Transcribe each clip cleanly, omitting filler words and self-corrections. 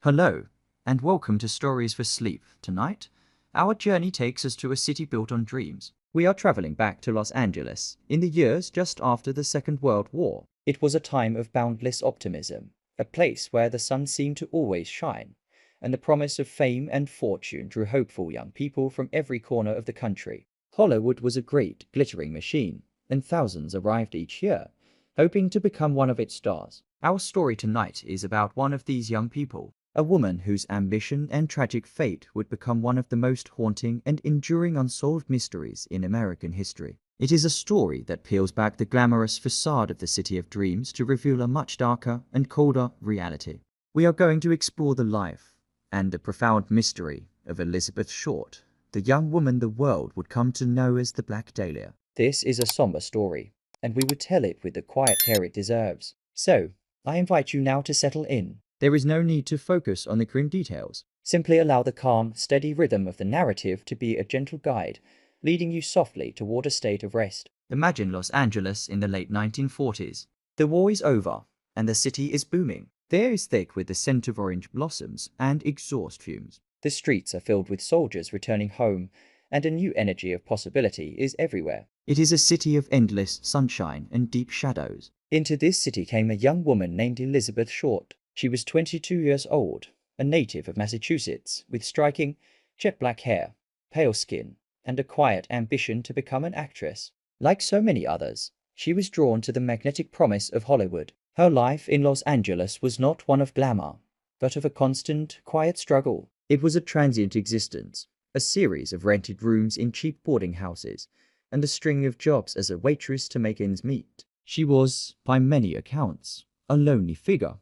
Hello, and welcome to Stories for Sleep. Tonight, our journey takes us to a city built on dreams. We are traveling back to Los Angeles in the years just after the Second World War. It was a time of boundless optimism, a place where the sun seemed to always shine, and the promise of fame and fortune drew hopeful young people from every corner of the country. Hollywood was a great, glittering machine, and thousands arrived each year, hoping to become one of its stars. Our story tonight is about one of these young people, a woman whose ambition and tragic fate would become one of the most haunting and enduring unsolved mysteries in American history. It is a story that peels back the glamorous facade of the City of Dreams to reveal a much darker and colder reality. We are going to explore the life and the profound mystery of Elizabeth Short, the young woman the world would come to know as the Black Dahlia. This is a somber story, and we would tell it with the quiet care it deserves. So, I invite you now to settle in. There is no need to focus on the grim details. Simply allow the calm, steady rhythm of the narrative to be a gentle guide, leading you softly toward a state of rest. Imagine Los Angeles in the late 1940s. The war is over, and the city is booming. The air is thick with the scent of orange blossoms and exhaust fumes. The streets are filled with soldiers returning home, and a new energy of possibility is everywhere. It is a city of endless sunshine and deep shadows. Into this city came a young woman named Elizabeth Short. She was 22 years old, a native of Massachusetts, with striking, jet black hair, pale skin, and a quiet ambition to become an actress. Like so many others, she was drawn to the magnetic promise of Hollywood. Her life in Los Angeles was not one of glamour, but of a constant, quiet struggle. It was a transient existence, a series of rented rooms in cheap boarding houses, and a string of jobs as a waitress to make ends meet. She was, by many accounts, a lonely figure.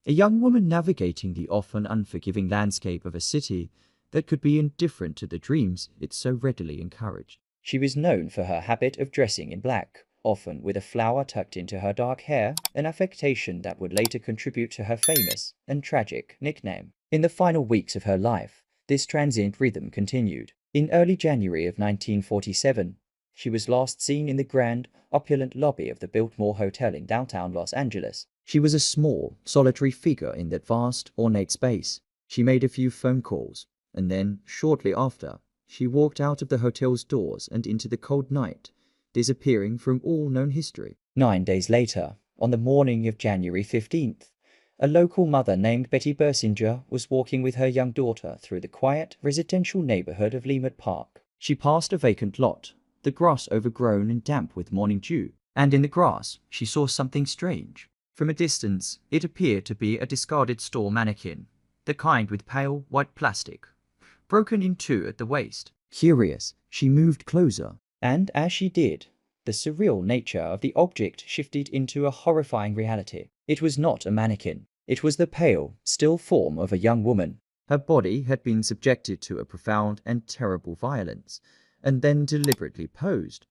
A young woman navigating the often unforgiving landscape of a city that could be indifferent to the dreams it so readily encouraged. She was known for her habit of dressing in black, often with a flower tucked into her dark hair, an affectation that would later contribute to her famous and tragic nickname. In the final weeks of her life, this transient rhythm continued. In early January of 1947, she was last seen in the grand, opulent lobby of the Biltmore Hotel in downtown Los Angeles. She was a small, solitary figure in that vast, ornate space. She made a few phone calls, and then, shortly after, she walked out of the hotel's doors and into the cold night, disappearing from all known history. 9 days later, on the morning of January 15th, a local mother named Betty Bersinger was walking with her young daughter through the quiet, residential neighborhood of Leimert Park. She passed a vacant lot, the grass overgrown and damp with morning dew, and in the grass she saw something strange. From a distance, it appeared to be a discarded store mannequin, the kind with pale, white plastic, broken in two at the waist. Curious, she moved closer, and as she did, the surreal nature of the object shifted into a horrifying reality. It was not a mannequin. It was the pale, still form of a young woman. Her body had been subjected to a profound and terrible violence, and then deliberately posed.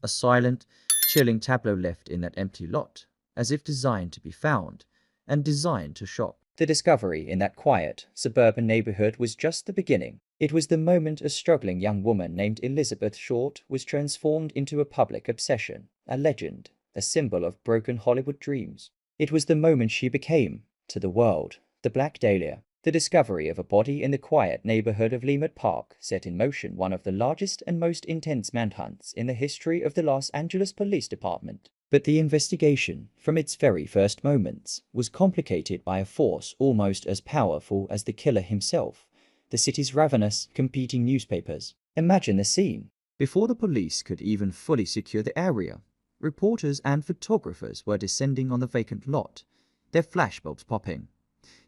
A silent, chilling tableau left in that empty lot, as if designed to be found, and designed to shock. The discovery in that quiet, suburban neighborhood was just the beginning. It was the moment a struggling young woman named Elizabeth Short was transformed into a public obsession, a legend, a symbol of broken Hollywood dreams. It was the moment she became, to the world, the Black Dahlia. The discovery of a body in the quiet neighborhood of Leimert Park set in motion one of the largest and most intense manhunts in the history of the Los Angeles Police Department. But the investigation, from its very first moments, was complicated by a force almost as powerful as the killer himself, the city's ravenous, competing newspapers. Imagine the scene. Before the police could even fully secure the area, reporters and photographers were descending on the vacant lot, their flashbulbs popping,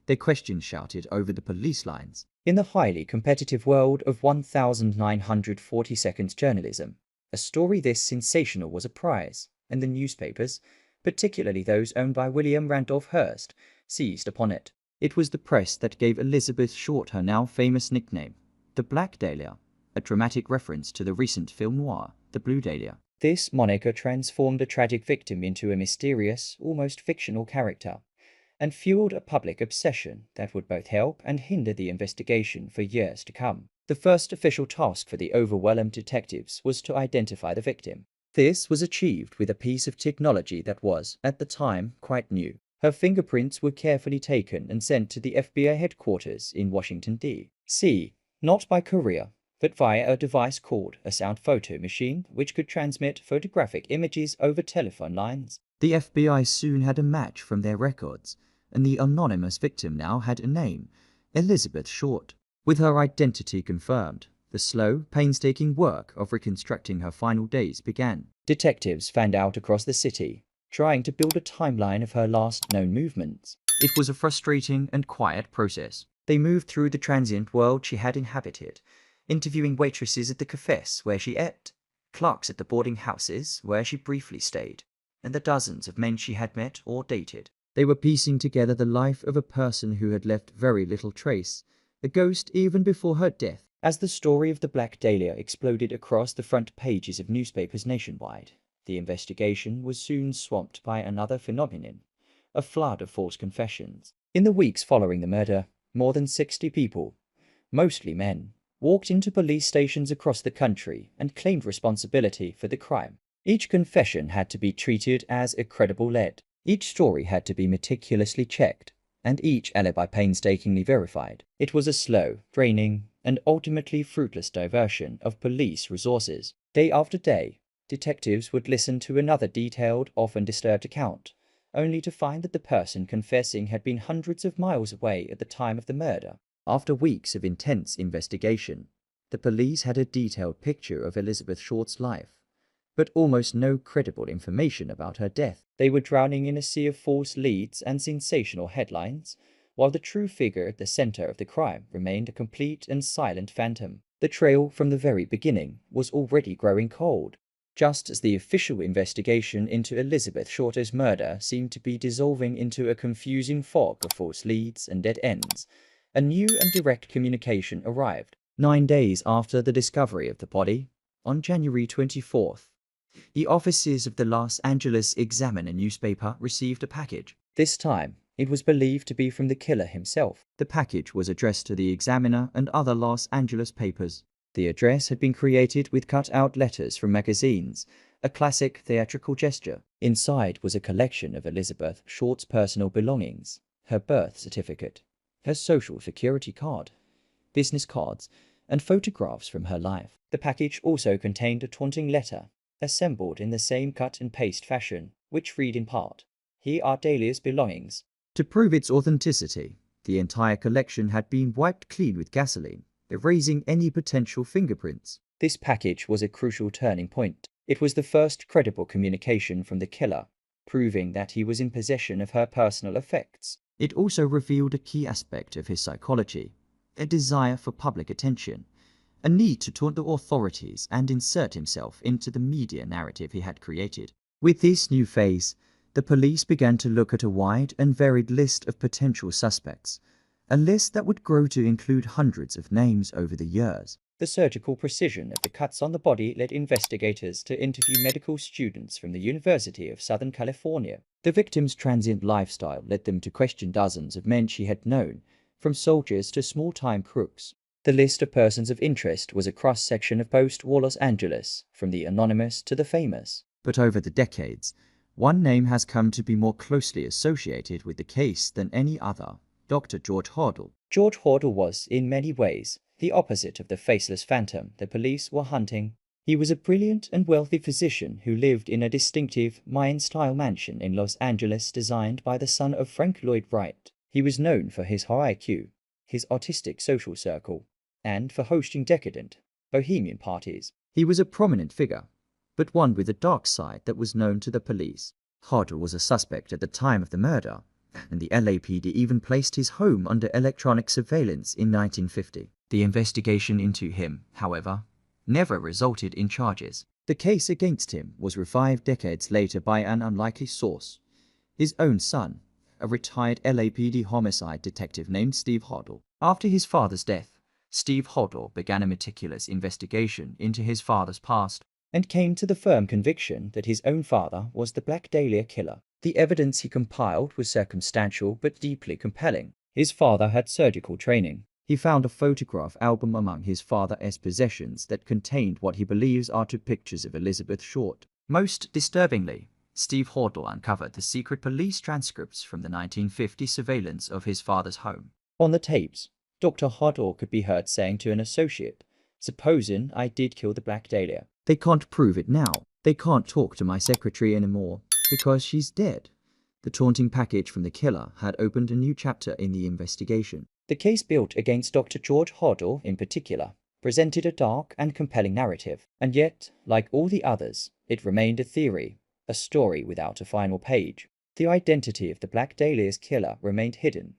their questions shouted over the police lines. In the highly competitive world of 1,940 seconds journalism, a story this sensational was a prize, and the newspapers, particularly those owned by William Randolph Hearst, seized upon it. It was the press that gave Elizabeth Short her now famous nickname, the Black Dahlia, a dramatic reference to the recent film noir, The Blue Dahlia. This moniker transformed a tragic victim into a mysterious, almost fictional character, and fueled a public obsession that would both help and hinder the investigation for years to come. The first official task for the overwhelmed detectives was to identify the victim. This was achieved with a piece of technology that was, at the time, quite new. Her fingerprints were carefully taken and sent to the FBI headquarters in Washington, D.C., not by courier, but via a device called a sound photo machine, which could transmit photographic images over telephone lines. The FBI soon had a match from their records, and the anonymous victim now had a name, Elizabeth Short. With her identity confirmed, the slow, painstaking work of reconstructing her final days began. Detectives fanned out across the city, trying to build a timeline of her last known movements. It was a frustrating and quiet process. They moved through the transient world she had inhabited, interviewing waitresses at the cafes where she ate, clerks at the boarding houses where she briefly stayed, and the dozens of men she had met or dated. They were piecing together the life of a person who had left very little trace, a ghost even before her death. As the story of the Black Dahlia exploded across the front pages of newspapers nationwide, the investigation was soon swamped by another phenomenon, a flood of false confessions. In the weeks following the murder, more than 60 people, mostly men, walked into police stations across the country and claimed responsibility for the crime. Each confession had to be treated as a credible lead. Each story had to be meticulously checked, and each alibi painstakingly verified. It was a slow, draining, and ultimately fruitless diversion of police resources. Day after day, detectives would listen to another detailed, often disturbed account, only to find that the person confessing had been hundreds of miles away at the time of the murder. After weeks of intense investigation, the police had a detailed picture of Elizabeth Short's life, but almost no credible information about her death. They were drowning in a sea of false leads and sensational headlines, while the true figure at the center of the crime remained a complete and silent phantom. The trail from the very beginning was already growing cold. Just as the official investigation into Elizabeth Shorter's murder seemed to be dissolving into a confusing fog of false leads and dead ends, a new and direct communication arrived. 9 days after the discovery of the body, on January 24th, the offices of the Los Angeles Examiner newspaper received a package. This time, it was believed to be from the killer himself. The package was addressed to the Examiner and other Los Angeles papers. The address had been created with cut-out letters from magazines, a classic theatrical gesture. Inside was a collection of Elizabeth Short's personal belongings, her birth certificate, her social security card, business cards, and photographs from her life. The package also contained a taunting letter, assembled in the same cut-and-paste fashion, which read in part, "Here are Dahlia's belongings." To prove its authenticity, the entire collection had been wiped clean with gasoline, erasing any potential fingerprints. This package was a crucial turning point. It was the first credible communication from the killer, proving that he was in possession of her personal effects. It also revealed a key aspect of his psychology, a desire for public attention, a need to taunt the authorities and insert himself into the media narrative he had created. With this new phase, the police began to look at a wide and varied list of potential suspects, a list that would grow to include hundreds of names over the years. The surgical precision of the cuts on the body led investigators to interview medical students from the University of Southern California. The victim's transient lifestyle led them to question dozens of men she had known, from soldiers to small-time crooks. The list of persons of interest was a cross-section of post-war Los Angeles, from the anonymous to the famous. But over the decades, one name has come to be more closely associated with the case than any other: Dr. George Hordle. George Hordle was, in many ways, the opposite of the faceless phantom the police were hunting. He was a brilliant and wealthy physician who lived in a distinctive Mayan-style mansion in Los Angeles designed by the son of Frank Lloyd Wright. He was known for his high IQ, his artistic social circle, and for hosting decadent, bohemian parties. He was a prominent figure, but one with a dark side that was known to the police. Hordle was a suspect at the time of the murder, and the LAPD even placed his home under electronic surveillance in 1950. The investigation into him, however, never resulted in charges. The case against him was revived decades later by an unlikely source: his own son, a retired LAPD homicide detective named Steve Hordle. After his father's death, Steve Hordle began a meticulous investigation into his father's past, and came to the firm conviction that his own father was the Black Dahlia killer. The evidence he compiled was circumstantial but deeply compelling. His father had surgical training. He found a photograph album among his father's possessions that contained what he believes are two pictures of Elizabeth Short. Most disturbingly, Steve Hordle uncovered the secret police transcripts from the 1950 surveillance of his father's home. On the tapes, Dr. Hordle could be heard saying to an associate, "Supposing I did kill the Black Dahlia. They can't prove it now. They can't talk to my secretary anymore because she's dead." The taunting package from the killer had opened a new chapter in the investigation. The case built against Dr. George Hordle, in particular, presented a dark and compelling narrative, and yet, like all the others, it remained a theory, a story without a final page. The identity of the Black Dahlia's killer remained hidden,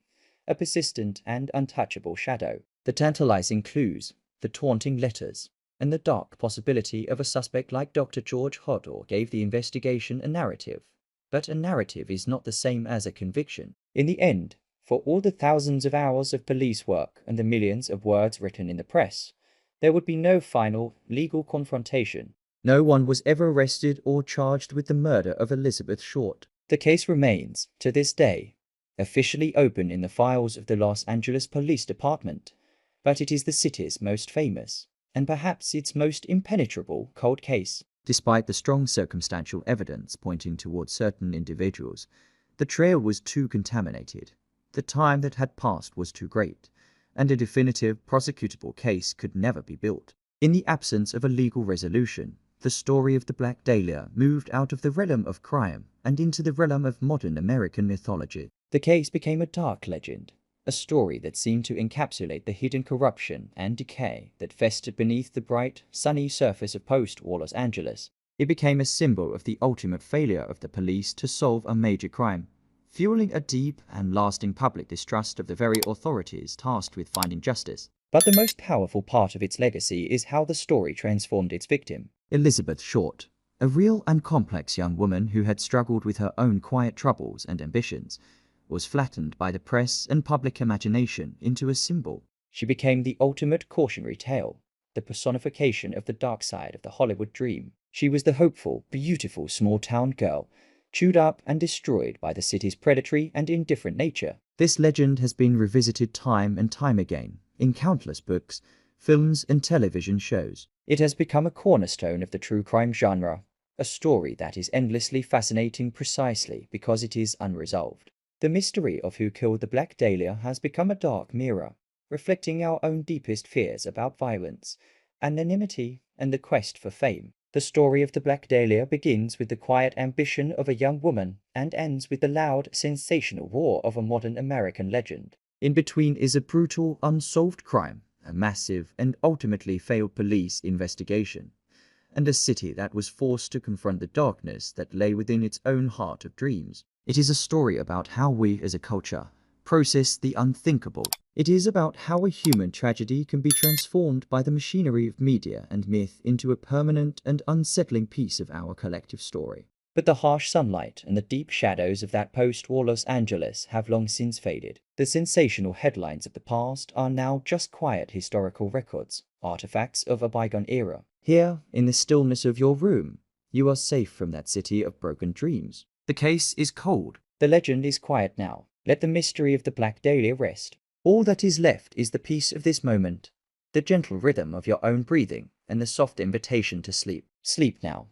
a persistent and untouchable shadow. The tantalizing clues, the taunting letters, and the dark possibility of a suspect like Dr. George Hordle gave the investigation a narrative. But a narrative is not the same as a conviction. In the end, for all the thousands of hours of police work and the millions of words written in the press, there would be no final legal confrontation. No one was ever arrested or charged with the murder of Elizabeth Short. The case remains, to this day, officially open in the files of the Los Angeles Police Department, but it is the city's most famous, and perhaps its most impenetrable, cold case. Despite the strong circumstantial evidence pointing towards certain individuals, the trail was too contaminated. The time that had passed was too great, and a definitive prosecutable case could never be built. In the absence of a legal resolution, the story of the Black Dahlia moved out of the realm of crime and into the realm of modern American mythology. The case became a dark legend, a story that seemed to encapsulate the hidden corruption and decay that festered beneath the bright, sunny surface of post-war Los Angeles. It became a symbol of the ultimate failure of the police to solve a major crime, fueling a deep and lasting public distrust of the very authorities tasked with finding justice. But the most powerful part of its legacy is how the story transformed its victim. Elizabeth Short, a real and complex young woman who had struggled with her own quiet troubles and ambitions, was flattened by the press and public imagination into a symbol. She became the ultimate cautionary tale, the personification of the dark side of the Hollywood dream. She was the hopeful, beautiful small-town girl, chewed up and destroyed by the city's predatory and indifferent nature. This legend has been revisited time and time again, in countless books, films, and television shows. It has become a cornerstone of the true crime genre, a story that is endlessly fascinating precisely because it is unresolved. The mystery of who killed the Black Dahlia has become a dark mirror, reflecting our own deepest fears about violence, anonymity, and the quest for fame. The story of the Black Dahlia begins with the quiet ambition of a young woman and ends with the loud, sensational roar of a modern American legend. In between is a brutal, unsolved crime, a massive and ultimately failed police investigation, and a city that was forced to confront the darkness that lay within its own heart of dreams. It is a story about how we as a culture process the unthinkable. It is about how a human tragedy can be transformed by the machinery of media and myth into a permanent and unsettling piece of our collective story. But the harsh sunlight and the deep shadows of that post-war Los Angeles have long since faded. The sensational headlines of the past are now just quiet historical records, artifacts of a bygone era. Here, in the stillness of your room, you are safe from that city of broken dreams. The case is cold. The legend is quiet now. Let the mystery of the Black Dahlia rest. All that is left is the peace of this moment, the gentle rhythm of your own breathing, and the soft invitation to sleep. Sleep now.